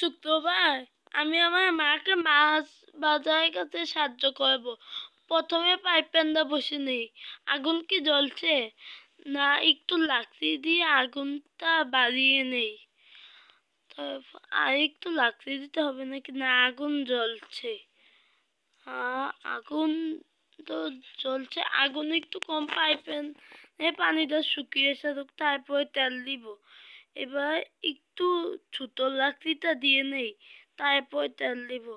শুক্রবার আমি আমার মাকে মাছ বাজারের কাছে সাহায্য করব। প্রথমে পাইপ প্যানটা বসে নেই। আগুন কি জ্বলছে? না একটু লাকড়ি দিয়ে আগুনটা বাড়িয়ে নেই। তারপর আর একটু লাকড়ি দিতে হবে নাকি? না আগুন জ্বলছে। আগুন তো জ্বলছে। আগুন একটু কম, পাইপ প্যানে পানিটা শুকিয়ে এসে তারপরে তেল দিব। এবার একটু ছোট লাকড়িটা দিয়ে নেই, তারপর তেল দিব।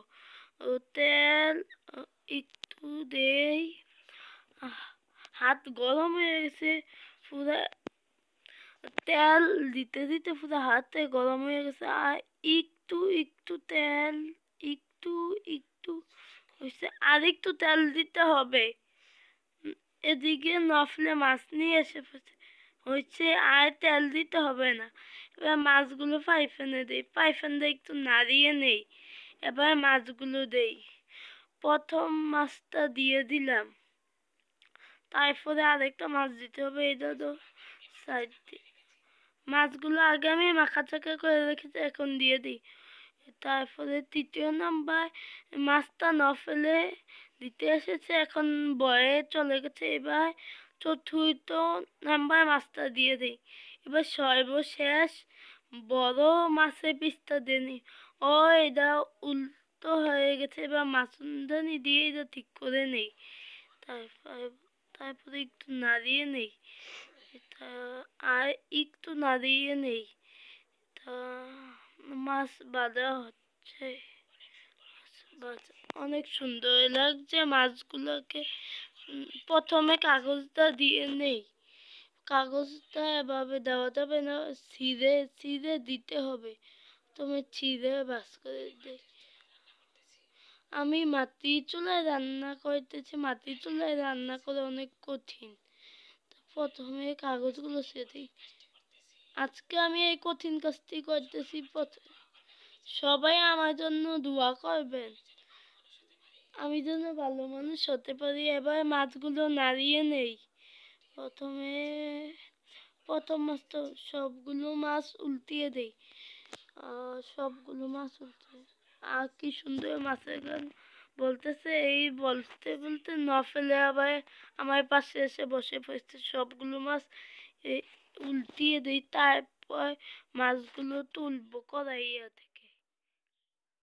তেল একটু দেই। হাত গরম হয়ে গেছে পুরা। তেল দিতে দিতে পুরো হাতে গরম হয়ে গেছে। আর একটু একটু তেল, একটু একটু হয়েছে, আর একটু তেল দিতে হবে। এদিকে নফলে মাছ নিয়ে এসে হয়েছে, আর তেল দিতে হবে না। এবার মাছগুলো পাইপেনে দেই, পাইপেনটা একটু নাড়িয়ে নেই। এবার মাছগুলো দেই। প্রথম মাছটা দিয়ে দিলাম, তারপরে আরেকটা মাছ দিতে হবে। এটা তো সাইড দিয়ে মাছগুলো আগে আমি মাখাচাকা করে রেখেছি, এখন দিয়ে দিই। তারপরে তৃতীয় নাম্বার মাছটা ন ফেলে দিতে এসেছে, এখন বয়ে চলে গেছে। এবার চতুর্থ নাম্বার মাছটা দিয়ে দিই। এবার সর্বশেষ বড় মাছের পিসটা দিয়ে। ও এটা উল্টো হয়ে গেছে। এবার মাছদানি দিয়ে এটা ঠিক করে নেই। তারপরে একটু নাড়িয়ে নেই, আর একটু নাড়িয়ে নেই। তা মাছ বাঁধা হচ্ছে। অনেক সুন্দর লাগছে মাছগুলোকে। প্রথমে কাগজটা দিয়ে নেই। কাগজটা এভাবে দেওয়া যাবে না, ছিঁড়ে ছিঁড়ে দিতে হবে। তুমি ছিঁড়ে বাস করে দে। আমি মাটির চুলায় রান্না করতেছি। মাটির চুলায় রান্না করে অনেক কঠিন। প্রথমে কাগজগুলো ছিঁড়ে দিই। আজকে আমি এই কঠিন কাজটি করতেছি। সবাই আমার জন্য দোয়া করবেন, আমি যেন ভালো মানুষ হতে পারি। এবার মাছগুলো নাড়িয়ে নেই। প্রথম মাছটা সবগুলো মাছ উল্টিয়ে দেই। সবগুলো মাছ উল্টে, আর কি সুন্দর মাছের গান বলতেছে। এই বলতে বলতে নফেলে আবার আমার পাশে এসে বসে পড়েছে। সবগুলো মাছ উল্টিয়ে দিই, তারপর মাছগুলো তুলবো কড়াইয়া থেকে।